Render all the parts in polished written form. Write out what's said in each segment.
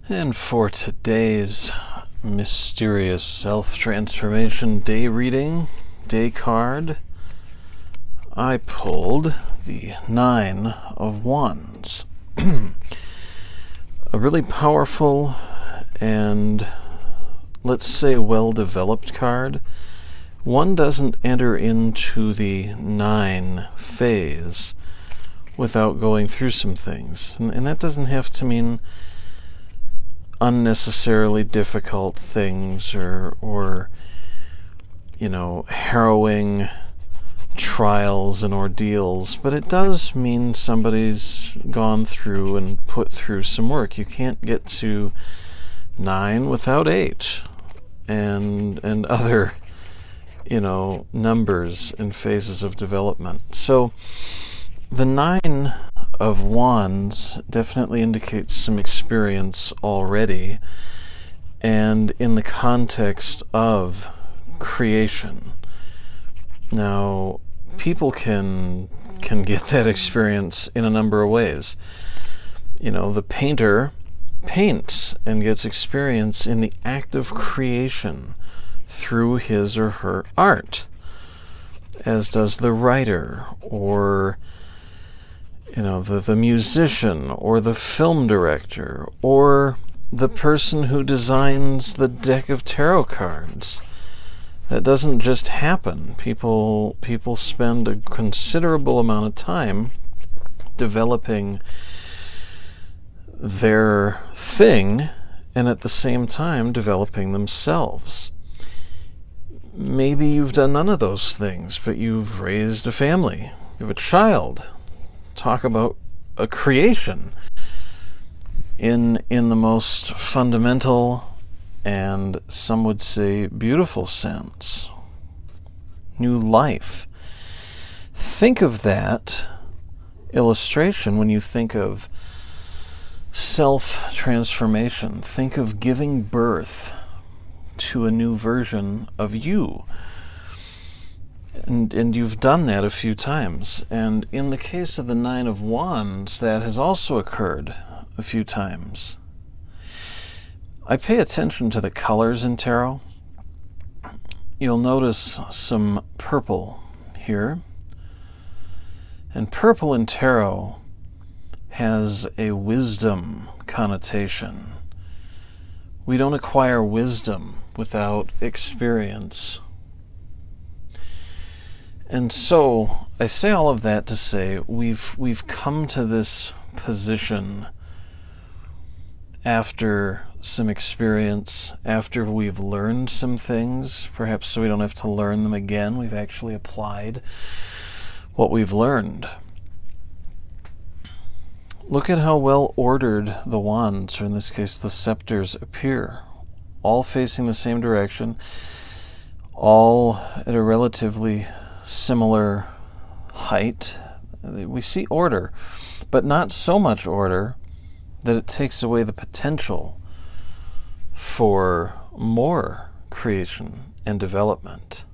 And for today's mysterious self-transformation day reading, day card, I pulled the Nine of Wands. A really powerful and, let's say, well-developed card. One doesn't enter into the nine phase without going through some things. And that doesn't have to mean unnecessarily difficult things or harrowing trials and ordeals, but it does mean somebody's gone through and put through some work. You can't get to 9 without 8 and other numbers and phases of development. So the Nine of Wands definitely indicates some experience already, and in the context of creation. Now, people can get that experience in a number of ways. The painter paints and gets experience in the act of creation through his or her art, as does the writer or the musician or the film director or the person who designs the deck of tarot cards. That doesn't just happen. People spend a considerable amount of time developing their thing and at the same time developing themselves. Maybe you've done none of those things, but you've raised a family. You have a child. Talk about a creation in the most fundamental and some would say beautiful sense. New life. Think of that illustration when you think of self-transformation. Think of giving birth to a new version of you. And you've done that a few times. And in the case of the Nine of Wands, that has also occurred a few times. I pay attention to the colors in tarot. You'll notice some purple here. And purple in tarot has a wisdom connotation. We don't acquire wisdom without experience. And so I say all of that to say we've come to this position after some experience, after we've learned some things, perhaps so we don't have to learn them again. We've actually applied what we've learned. Look at how well ordered the wands, or in this case the scepters, appear. All facing the same direction, all at a relatively similar height. We see order, but not so much order that it takes away the potential for more creation and development.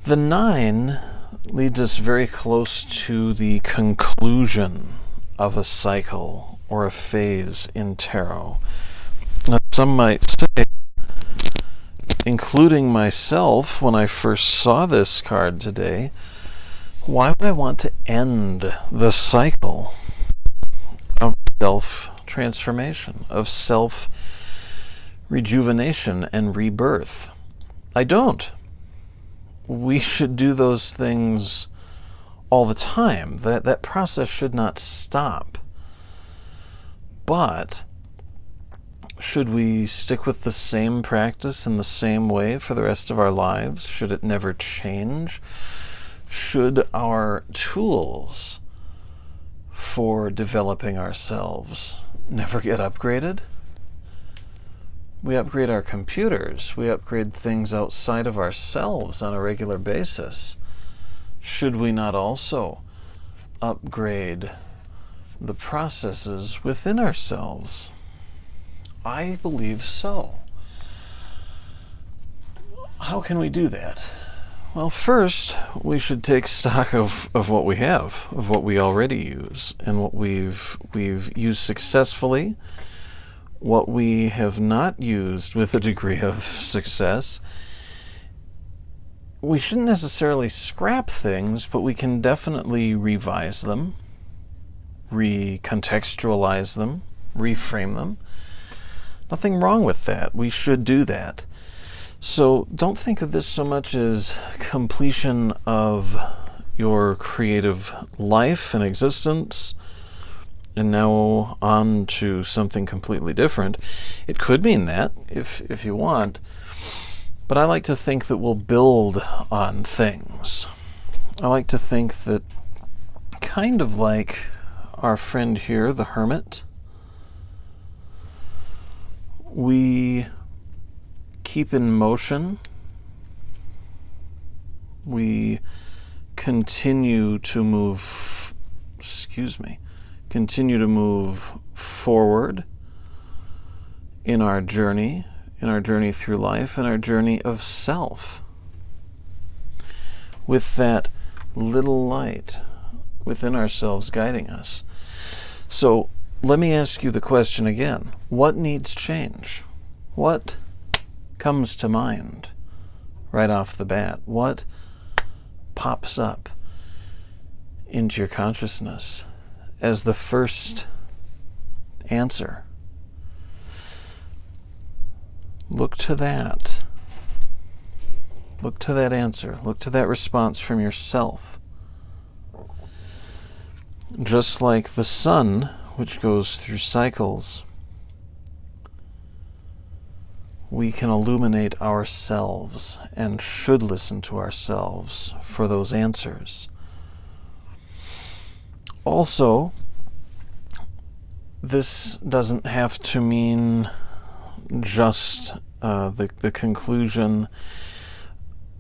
The 9 leads us very close to the conclusion of a cycle or a phase in tarot. Now, some might say, including myself, when I first saw this card today, why would I want to end the cycle of self-transformation, of self-rejuvenation and rebirth? I don't. We should do those things all the time. That process should not stop. But should we stick with the same practice in the same way for the rest of our lives? Should it never change? Should our tools for developing ourselves never get upgraded? We upgrade our computers. We upgrade things outside of ourselves on a regular basis. Should we not also upgrade the processes within ourselves? I believe so. How can we do that? Well, first, we should take stock of what we have, of what we already use, and what we've used successfully, what we have not used with a degree of success, we shouldn't necessarily scrap things, but we can definitely revise them, recontextualize them, reframe them. Nothing wrong with that. We should do that. So don't think of this so much as completion of your creative life and existence, and now on to something completely different. It could mean that, if you want, but I like to think that we'll build on things. I like to think that, kind of like our friend here, the hermit, we keep in motion, we continue to move forward in our journey through life, in our journey of self, with that little light within ourselves guiding us. So let me ask you the question again. What needs change? What comes to mind right off the bat? What pops up into your consciousness as the first answer? Look to that. Look to that answer. Look to that response from yourself. Just like the sun, which goes through cycles, we can illuminate ourselves and should listen to ourselves for those answers. Also, this doesn't have to mean just the conclusion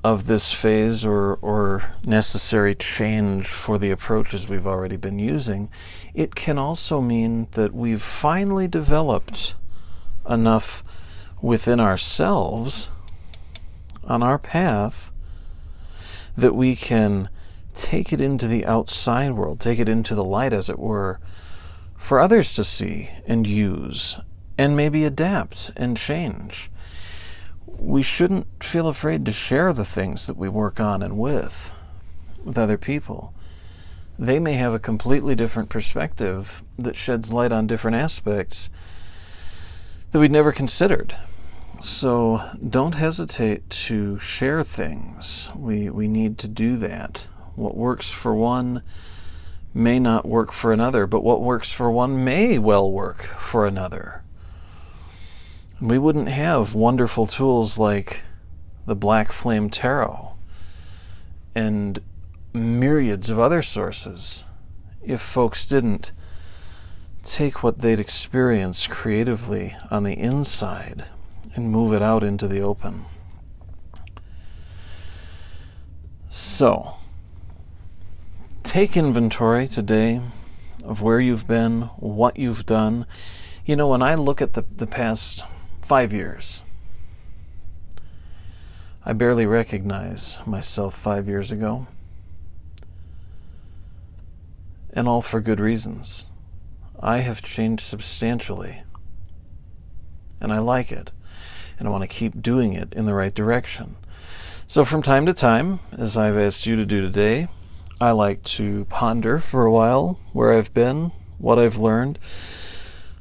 of this phase or necessary change for the approaches we've already been using. It can also mean that we've finally developed enough within ourselves on our path that we can take it into the outside world, take it into the light, as it were, for others to see and use and maybe adapt and change. We shouldn't feel afraid to share the things that we work on and with other people. They may have a completely different perspective that sheds light on different aspects that we'd never considered. So don't hesitate to share things. We need to do that. What works for one may not work for another, but what works for one may well work for another. We wouldn't have wonderful tools like the Black Flame Tarot and myriads of other sources if folks didn't take what they'd experienced creatively on the inside and move it out into the open. So, take inventory today of where you've been, what you've done. You know, when I look at the past 5 years, I barely recognize myself 5 years ago. And all for good reasons. I have changed substantially. And I like it. And I want to keep doing it in the right direction. So from time to time, as I've asked you to do today, I like to ponder for a while where I've been, what I've learned,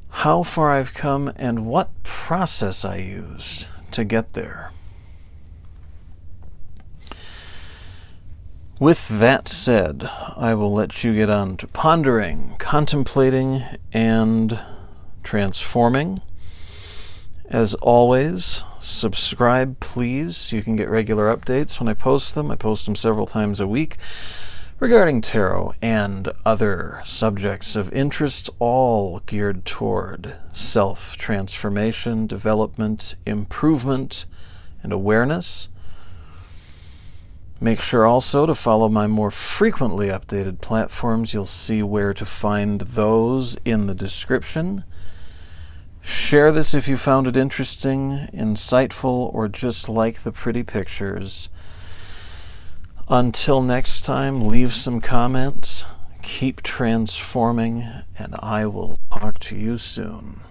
how far I've come, and what process I used to get there. With that said, I will let you get on to pondering, contemplating, and transforming. As always, subscribe, please, so you can get regular updates when I post them. I post them several times a week regarding tarot and other subjects of interest, all geared toward self-transformation, development, improvement, and awareness. Make sure also to follow my more frequently updated platforms. You'll see where to find those in the description. Share this if you found it interesting, insightful, or just like the pretty pictures. Until next time, leave some comments, keep transforming, and I will talk to you soon.